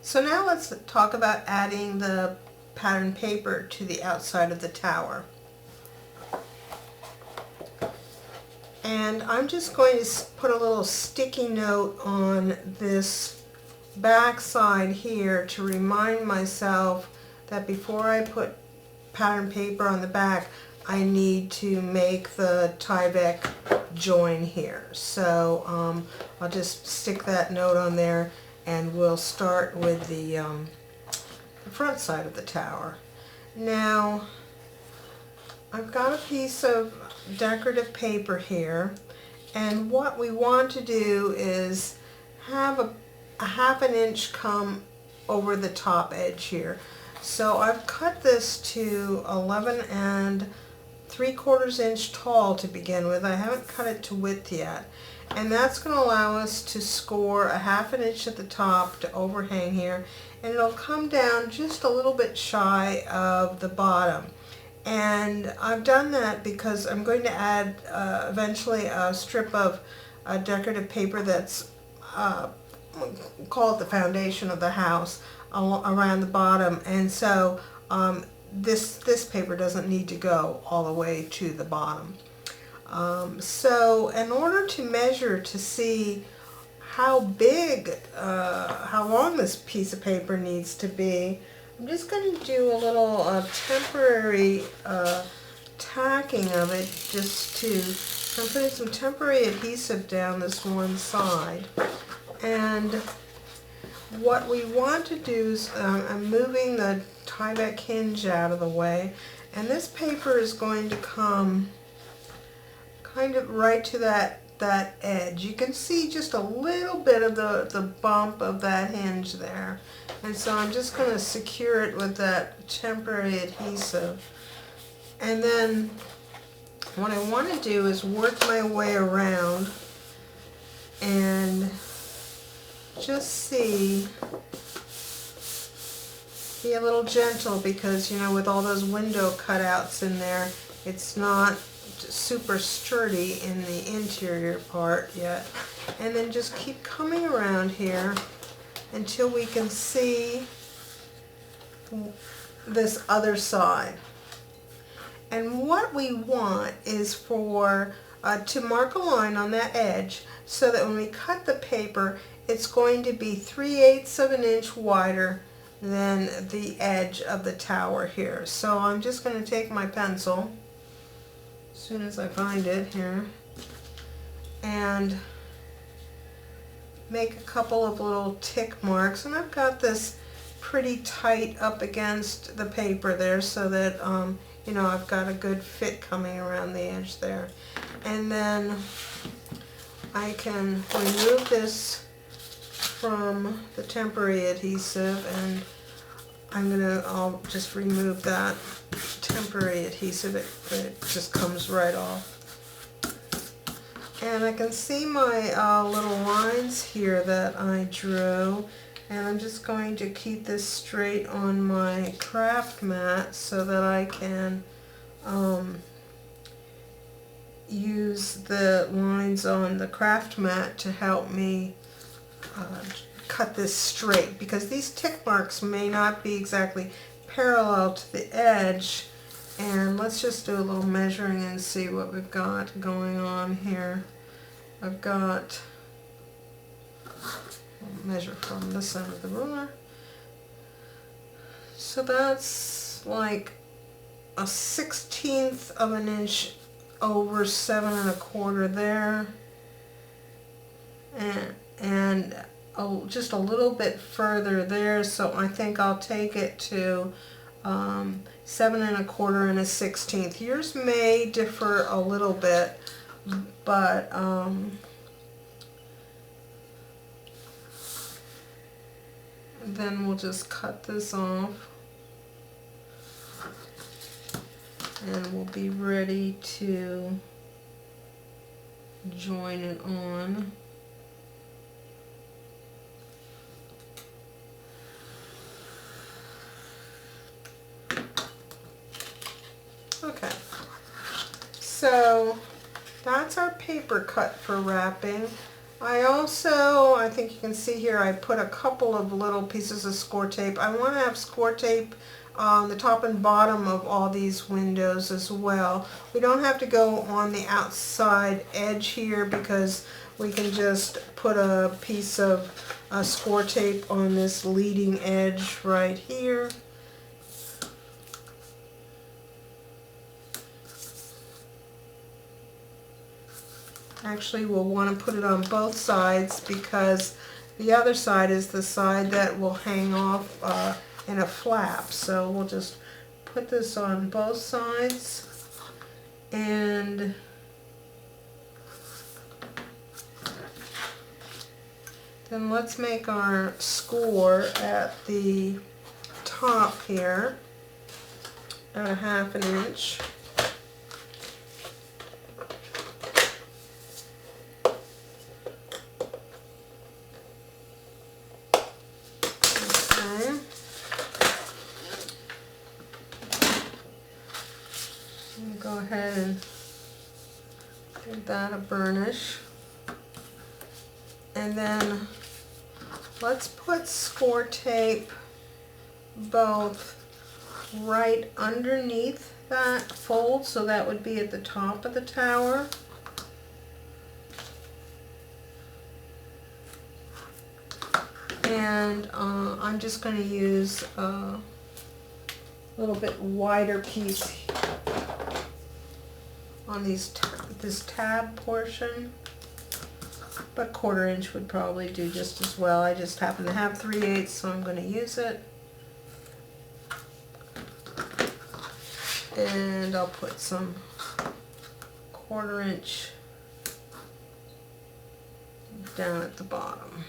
So now let's talk about adding the pattern paper to the outside of the tower. And I'm just going to put a little sticky note on this back side here to remind myself that before I put pattern paper on the back, I need to make the Tyvek join here. So I'll just stick that note on there, and we'll start with the front side of the tower. Now, I've got a piece of decorative paper here, and what we want to do is have a ½ inch come over the top edge here. So I've cut this to 11 3/4 inch tall to begin with. I haven't cut it to width yet, and that's going to allow us to score a ½ inch at the top to overhang here, and it'll come down just a little bit shy of the bottom. And I've done that because I'm going to add eventually a strip of decorative paper that's call it the foundation of the house around the bottom, and so this paper doesn't need to go all the way to the bottom. So in order to measure to see how big, how long this piece of paper needs to be, I'm just going to do a little temporary tacking of it, just to, I'm putting some temporary adhesive down this one side. And what we want to do is, I'm moving the Tyvek hinge out of the way, and this paper is going to come kind of right to that edge. You can see just a little bit of the bump of that hinge there. And so I'm just going to secure it with that temporary adhesive. And then what I want to do is work my way around and just be a little gentle, because, you know, with all those window cutouts in there, it's not super sturdy in the interior part yet. And then just keep coming around here until we can see this other side. And what we want is for to mark a line on that edge, so that when we cut the paper, it's going to be 3/8 of an inch wider than the edge of the tower here. So I'm just going to take my pencil as soon as I find it here and make a couple of little tick marks. And I've got this pretty tight up against the paper there, so that you know, I've got a good fit coming around the edge there. And then I can remove this from the temporary adhesive, and I'll just remove that temporary adhesive. It just comes right off. And I can see my little lines here that I drew, and I'm just going to keep this straight on my craft mat so that I can use the lines on the craft mat to help me cut this straight, because these tick marks may not be exactly parallel to the edge. And let's just do a little measuring and see what we've got going on here. I've got, I'll measure from this end of the ruler. So that's like a 1/16 of an inch over 7 1/4 there. And just a little bit further there, so I think I'll take it to 7 1/4 and a 1/16. Yours may differ a little bit, but then we'll just cut this off, and we'll be ready to join it on. Okay, so that's our paper cut for wrapping. I also, I think you can see here, I put a couple of little pieces of score tape. I want to have score tape on the top and bottom of all these windows as well. We don't have to go on the outside edge here because we can just put a piece of score tape on this leading edge right here. Actually, we'll want to put it on both sides because the other side is the side that will hang off in a flap. So we'll just put this on both sides, and then let's make our score at the top here at a 1/2 inch. Go ahead and give that a burnish, and then let's put score tape both right underneath that fold, so that would be at the top of the tower. And I'm just going to use a little bit wider piece on this tab portion, but 1/4 inch would probably do just as well. I just happen to have 3/8, so I'm going to use it. And I'll put some 1/4 inch down at the bottom.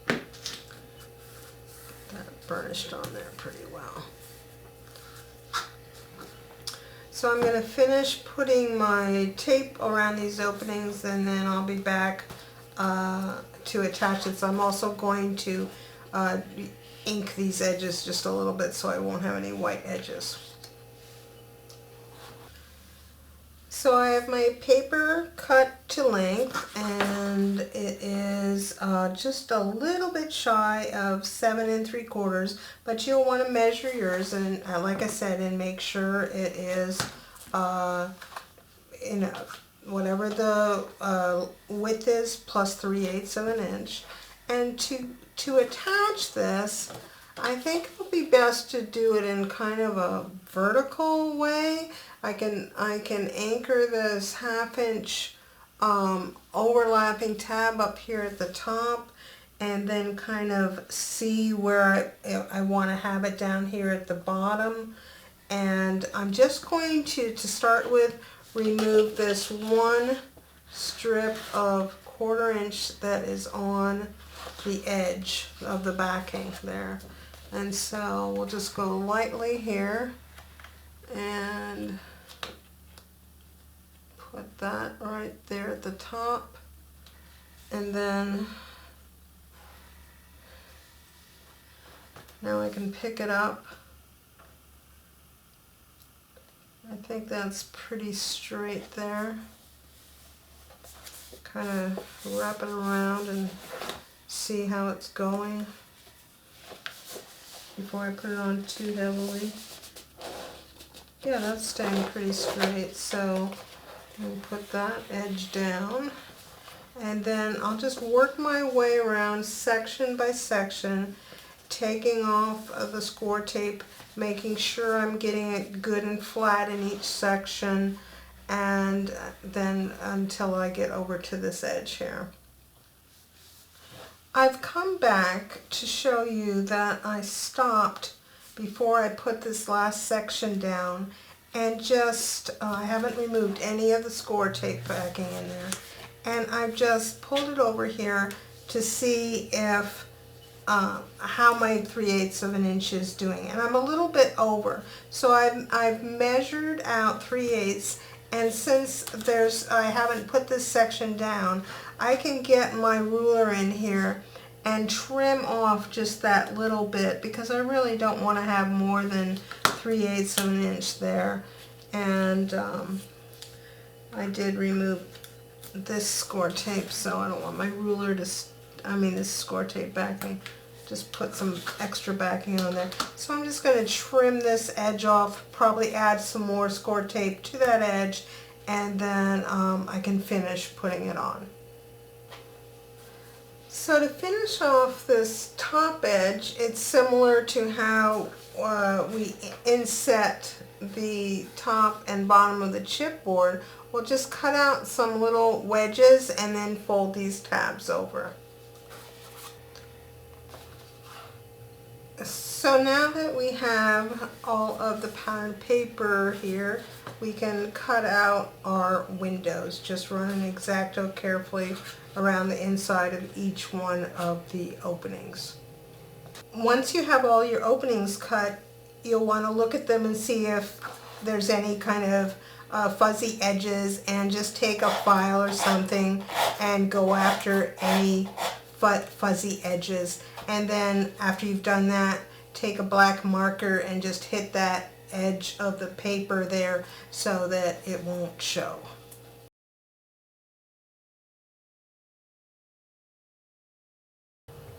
Get that burnished on there pretty well. So I'm going to finish putting my tape around these openings, and then I'll be back to attach it. So I'm also going to ink these edges just a little bit so I won't have any white edges. So I have my paper cut to length, and it is just a little bit shy of 7 3/4, but you'll want to measure yours, and like I said, and make sure it is whatever the width is plus 3/8 of an inch. And to attach this, I think it'll be best to do it in kind of a vertical way. I can anchor this 1/2 inch overlapping tab up here at the top, and then kind of see where I want to have it down here at the bottom. And I'm just going to start with, remove this one strip of 1/4 inch that is on the edge of the backing there. And so we'll just go lightly here and put that right there at the top, and then now I can pick it up. I think that's pretty straight there. Kind of wrap it around and see how it's going before I put it on too heavily. Yeah, that's staying pretty straight, so I'll put that edge down, and then I'll just work my way around section by section, taking off of the score tape, making sure I'm getting it good and flat in each section, and then until I get over to this edge here. I've come back to show you that I stopped before I put this last section down, and just I haven't removed any of the score tape backing in there, and I've just pulled it over here to see if how my 3/8 of an inch is doing, and I'm a little bit over, so I've measured out 3/8, and since I haven't put this section down, I can get my ruler in here and trim off just that little bit, because I really don't want to have more than 3/8 of an inch there. And I did remove this score tape, so I don't want my ruler to, this score tape backing, just put some extra backing on there. So I'm just going to trim this edge off, probably add some more score tape to that edge, and then I can finish putting it on. So to finish off this top edge, it's similar to how we inset the top and bottom of the chipboard. We'll just cut out some little wedges and then fold these tabs over. So now that we have all of the pattern paper here, we can cut out our windows. Just run an X-Acto carefully around the inside of each one of the openings. Once you have all your openings cut, you'll want to look at them and see if there's any kind of fuzzy edges, and just take a file or something and go after any fuzzy edges. And then after you've done that, take a black marker and just hit that edge of the paper there so that it won't show.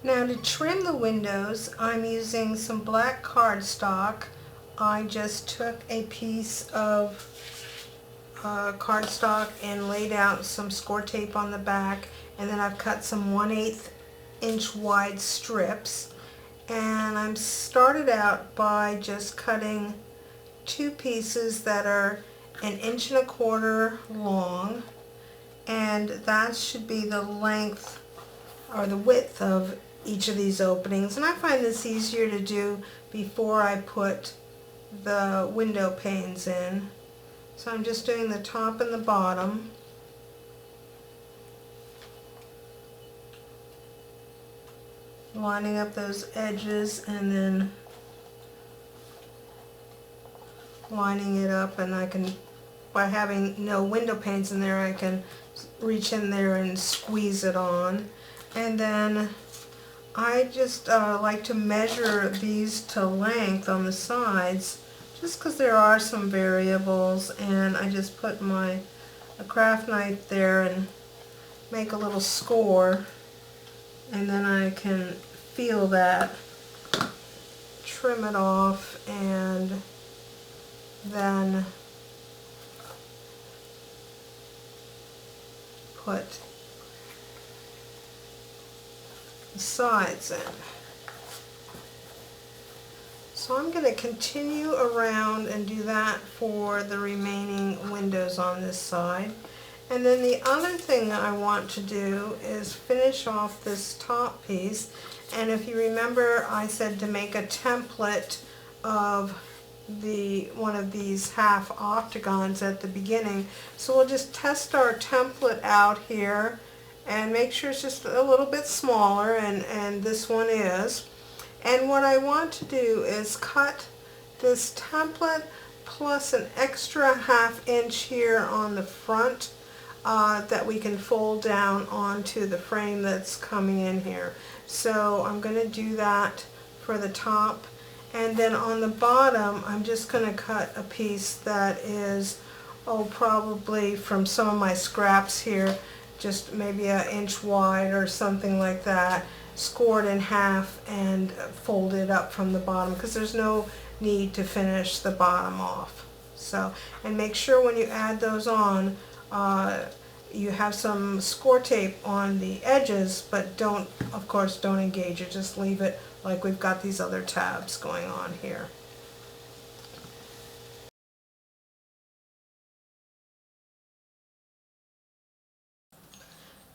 Now to trim the windows, I'm using some black cardstock. I just took a piece of cardstock and laid out some score tape on the back, and then I've cut some 1/8 inch wide strips, and I'm started out by just cutting two pieces that are 1.25 inches long, and that should be the length or the width of each of these openings. And I find this easier to do before I put the window panes in. So I'm just doing the top and the bottom. Lining up those edges and then lining it up, and I can, by having no window panes in there, I can reach in there and squeeze it on. And then I just like to measure these to length on the sides, just because there are some variables, and I just put a craft knife there and make a little score, and then I can feel that, trim it off, and then put the sides in. So I'm going to continue around and do that for the remaining windows on this side. And then the other thing I want to do is finish off this top piece. And if you remember, I said to make a template of one of these half octagons at the beginning. So we'll just test our template out here and make sure it's just a little bit smaller, and this one is. And what I want to do is cut this template plus an extra 1/2 inch here on the front that we can fold down onto the frame that's coming in here. So I'm going to do that for the top, and then on the bottom I'm just going to cut a piece that is, probably from some of my scraps here, just maybe 1 inch wide or something like that, scored in half and folded up from the bottom, because there's no need to finish the bottom off. So, and make sure when you add those on, you have some score tape on the edges, but don't, of course, don't engage it. Just leave it like we've got these other tabs going on here.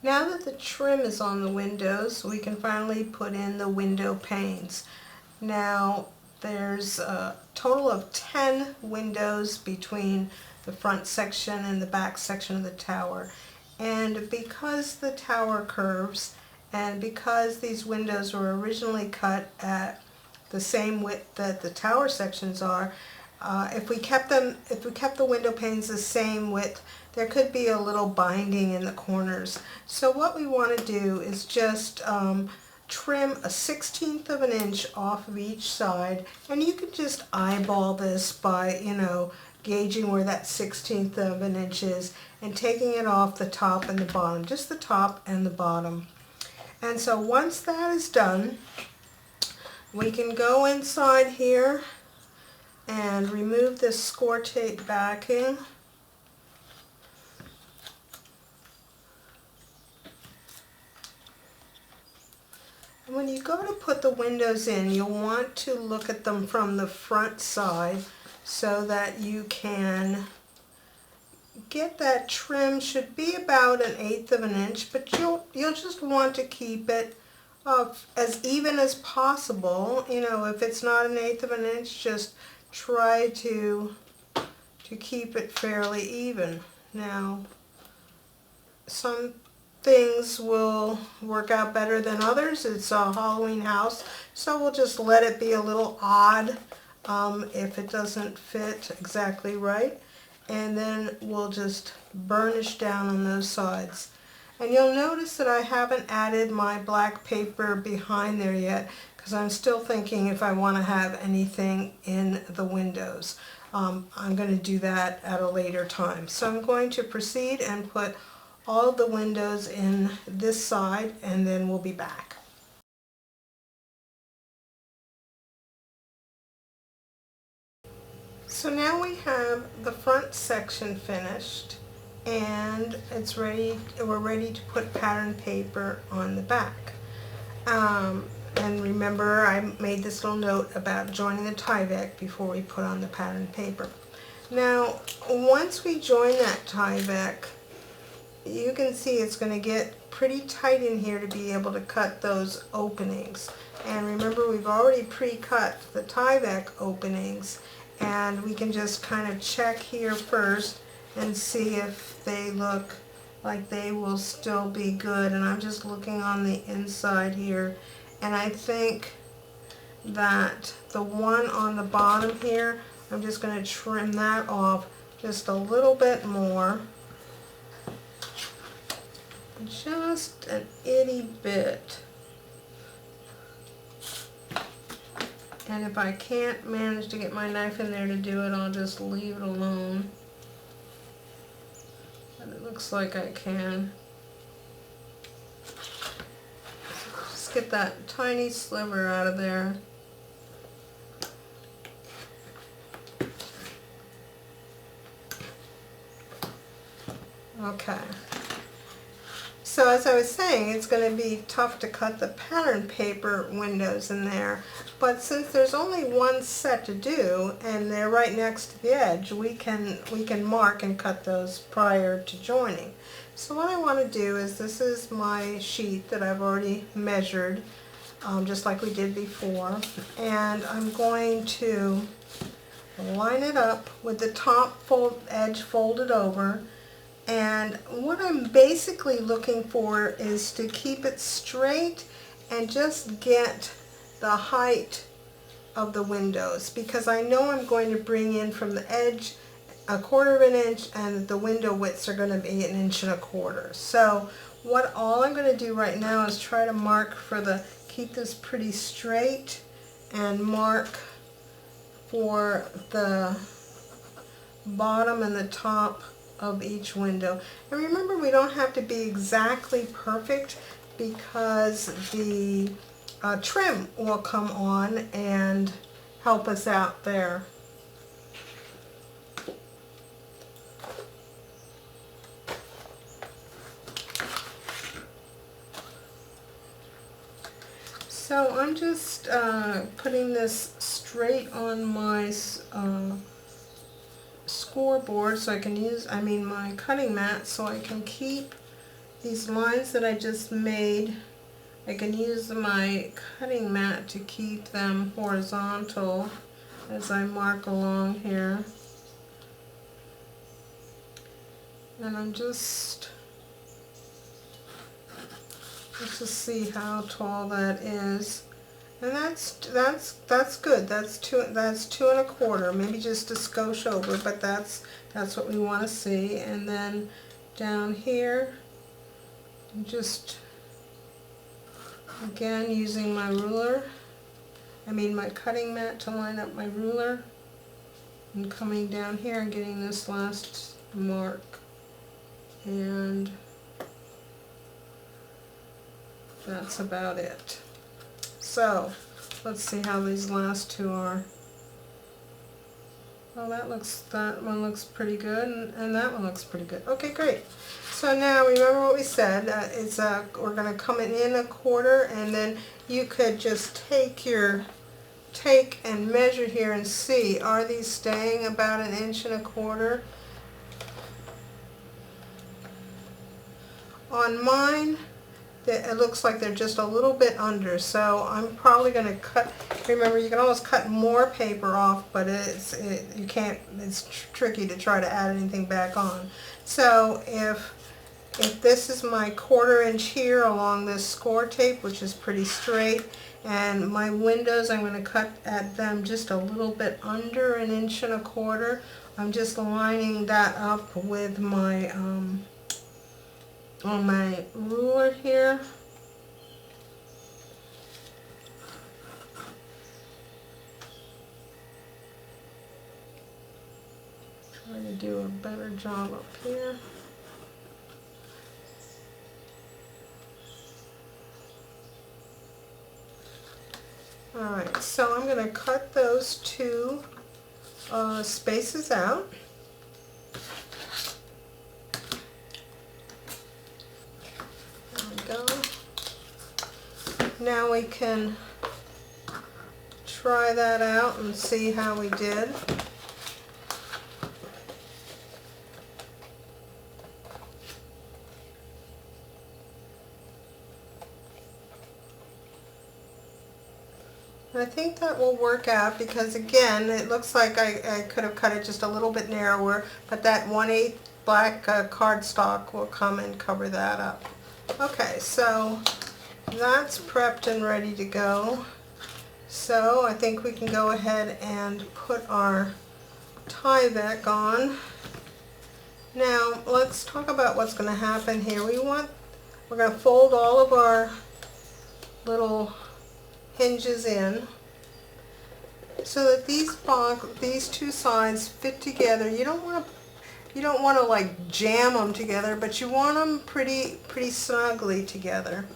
Now that the trim is on the windows, we can finally put in the window panes. Now there's a total of 10 windows between the front section and the back section of the tower. And because the tower curves, and because these windows were originally cut at the same width that the tower sections are, if we kept the window panes the same width, there could be a little binding in the corners. So what we want to do is just trim a 1/16 of an inch off of each side, and you can just eyeball this by, gauging where that 1/16 of an inch is and taking it off the top and the bottom, just the top and the bottom. And so once that is done, we can go inside here and remove this score tape backing. And when you go to put the windows in, you'll want to look at them from the front side so that you can get that trim. Should be about 1/8 of an inch, but you'll just want to keep it as even as possible. You know, if it's not 1/8 of an inch, just try to keep it fairly even. Now, some things will work out better than others. It's a Halloween house, so we'll just let it be a little odd if it doesn't fit exactly right. And then we'll just burnish down on those sides. And you'll notice that I haven't added my black paper behind there yet because I'm still thinking if I want to have anything in the windows. I'm going to do that at a later time. So I'm going to proceed and put all the windows in this side, and then we'll be back. So now we have the front section finished, and it's ready. We're ready to put pattern paper on the back. And remember, I made this little note about joining the Tyvek before we put on the pattern paper. Now, once we join that Tyvek, you can see it's going to get pretty tight in here to be able to cut those openings. And remember, we've already pre-cut the Tyvek openings, and we can just kind of check here first and see if they look like they will still be good. And I'm just looking on the inside here, and I think that the one on the bottom here, I'm just going to trim that off just a little bit more. Just an itty bit. And if I can't manage to get my knife in there to do it, I'll just leave it alone. But it looks like I can. Just get that tiny sliver out of there. Okay. So as I was saying, it's going to be tough to cut the pattern paper windows in there, but since there's only one set to do and they're right next to the edge, we can mark and cut those prior to joining. So what I want to do is, this is my sheet that I've already measured, just like we did before, and I'm going to line it up with the top edge folded over. And what I'm basically looking for is to keep it straight and just get the height of the windows, because I know I'm going to bring in from the edge 1/4 of an inch, and the window widths are going to be 1 1/4. So all I'm going to do right now is try to mark for keep this pretty straight and mark for the bottom and the top of each window. And remember, we don't have to be exactly perfect because the trim will come on and help us out there. So I'm just putting this straight on my scoreboard, so I can use, my cutting mat, so I can keep these lines that I just made. I can use my cutting mat to keep them horizontal as I mark along here. And I'm just, let's just see how tall that is. And that's good. That's 2 1/4, maybe just a skosh over, but that's what we want to see. And then down here, just again using my ruler, my cutting mat to line up my ruler, and coming down here and getting this last mark. And that's about it. So let's see how these last two are. Well, that one looks pretty good, and that one looks pretty good. Okay, great. So now remember what we said. We're going to come in 1/4, and then you could just take and measure here and see, are these staying about 1.25 inches? On mine, it looks like they're just a little bit under, so I'm probably going to cut. Remember, you can always cut more paper off, but you can't. It's tricky to try to add anything back on. So if this is my 1/4 inch here along this score tape, which is pretty straight, and my windows, I'm going to cut at them just a little bit under 1.25 inches. I'm just lining that up with my on my ruler here. Try to do a better job up here. Alright, so I'm going to cut those two spaces out. Go. Now we can try that out and see how we did. I think that will work out because, again, it looks like I could have cut it just a little bit narrower, but that 1/8 black cardstock will come and cover that up. Okay, so that's prepped and ready to go. So I think we can go ahead and put our Tyvek on. Now let's talk about what's going to happen here. We're going to fold all of our little hinges in so that these two sides fit together. You don't want to like jam them together, but you want them pretty snugly together.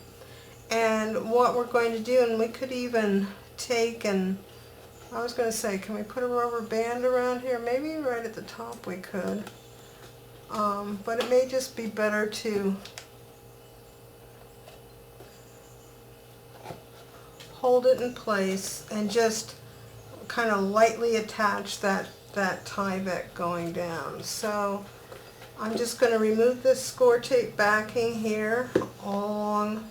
And what we're going to do, and we could even take and, I was going to say, can we put a rubber band around here? Maybe right at the top we could. But it may just be better to hold it in place and just kind of lightly attach that Tyvek going down. So I'm just going to remove this score tape backing here along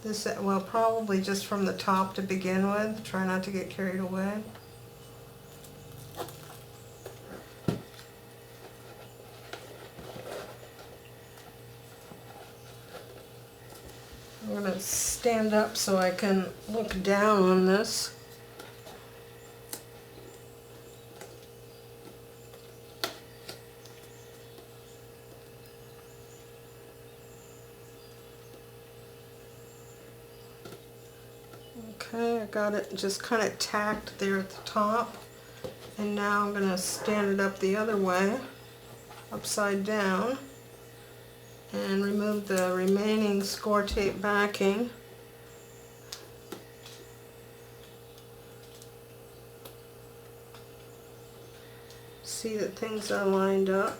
this, well, probably just from the top to begin with. Try not to get carried away. I'm going to stand up so I can look down on this. Okay, I got it just kind of tacked there at the top, and now I'm going to stand it up the other way, upside down, and remove the remaining score tape backing. See that things are lined up.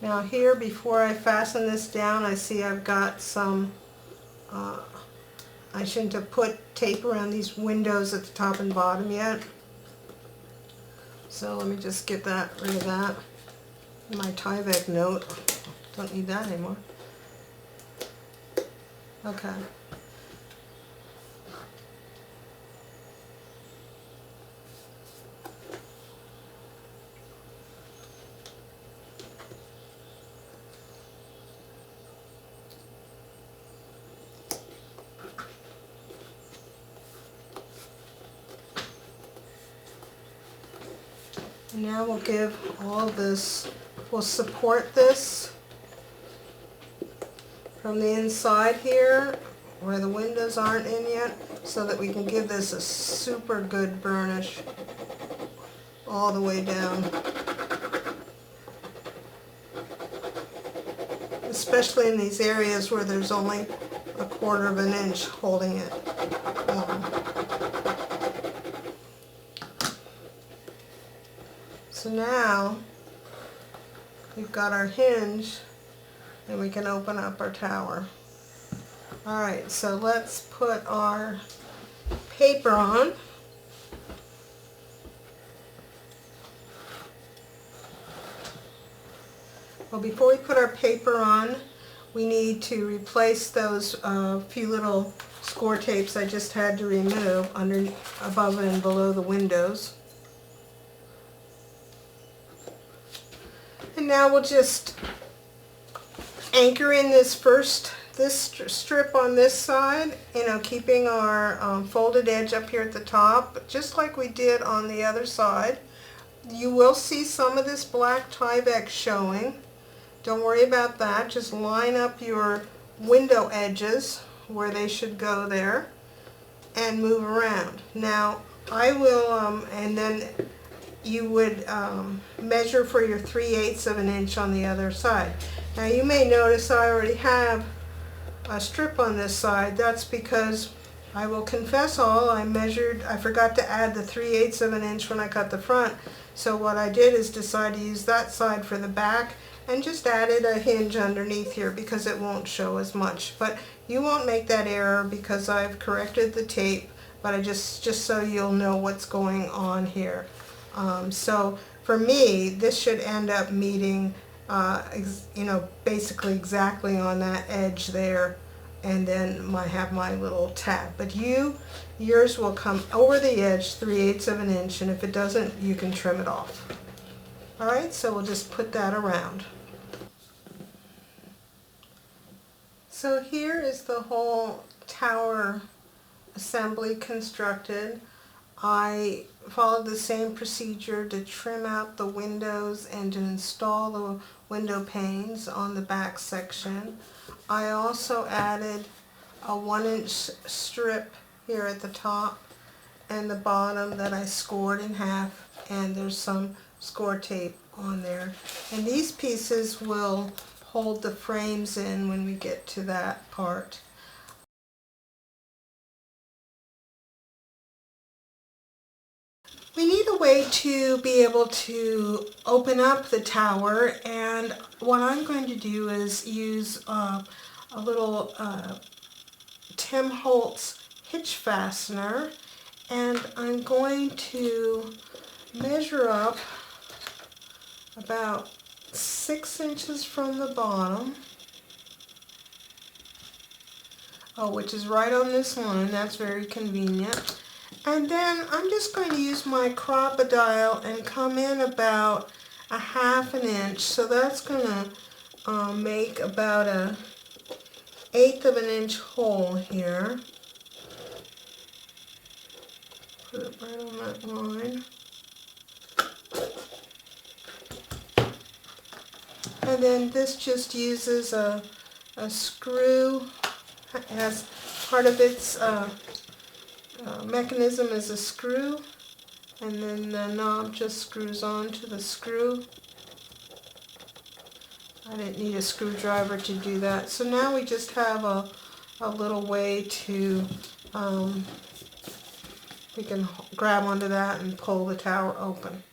Now here, before I fasten this down, I see I've got some, I shouldn't have put tape around these windows at the top and bottom yet. So let me just get rid of that. My Tyvek note, don't need that anymore. Okay. Now we'll give all this, we'll support this from the inside here where the windows aren't in yet, so that we can give this a super good burnish all the way down. Especially in these areas where there's only 1/4 of an inch holding it on. So now we've got our hinge and we can open up our tower. Alright, so let's put our paper on. Well, before we put our paper on, we need to replace those few little score tapes I just had to remove above and below the windows. And now we'll just anchor in this strip on this side, keeping our folded edge up here at the top, just like we did on the other side. You will see some of this black Tyvek showing. Don't worry about that. Just line up your window edges where they should go there and move around. Now I will, and then you would measure for your 3/8 of an inch on the other side. Now you may notice I already have a strip on this side. That's because I will confess all, I forgot to add the 3/8 of an inch when I cut the front. So what I did is decide to use that side for the back and just added a hinge underneath here because it won't show as much. But you won't make that error because I've corrected the tape, but I just so you'll know what's going on here. So for me, this should end up meeting, basically exactly on that edge there, and then I have my little tab. But yours will come over the edge 3/8 of an inch, and if it doesn't, you can trim it off. Alright, so we'll just put that around. So here is the whole tower assembly constructed. I followed the same procedure to trim out the windows and to install the window panes on the back section. I also added a 1-inch strip here at the top and the bottom that I scored in half, and there's some score tape on there. And these pieces will hold the frames in when we get to that part. We need a way to be able to open up the tower, and what I'm going to do is use a little Tim Holtz hitch fastener, and I'm going to measure up about 6 inches from the bottom, which is right on this line. That's very convenient. And then I'm just going to use my crocodile and come in about 1/2 inch. So that's going to make about a 1/8 of an inch hole here. Put it right on that line. And then this just uses a screw. It has part of its mechanism is a screw, and then the knob just screws onto the screw. I didn't need a screwdriver to do that. So now we just have a little way to, we can grab onto that and pull the tower open.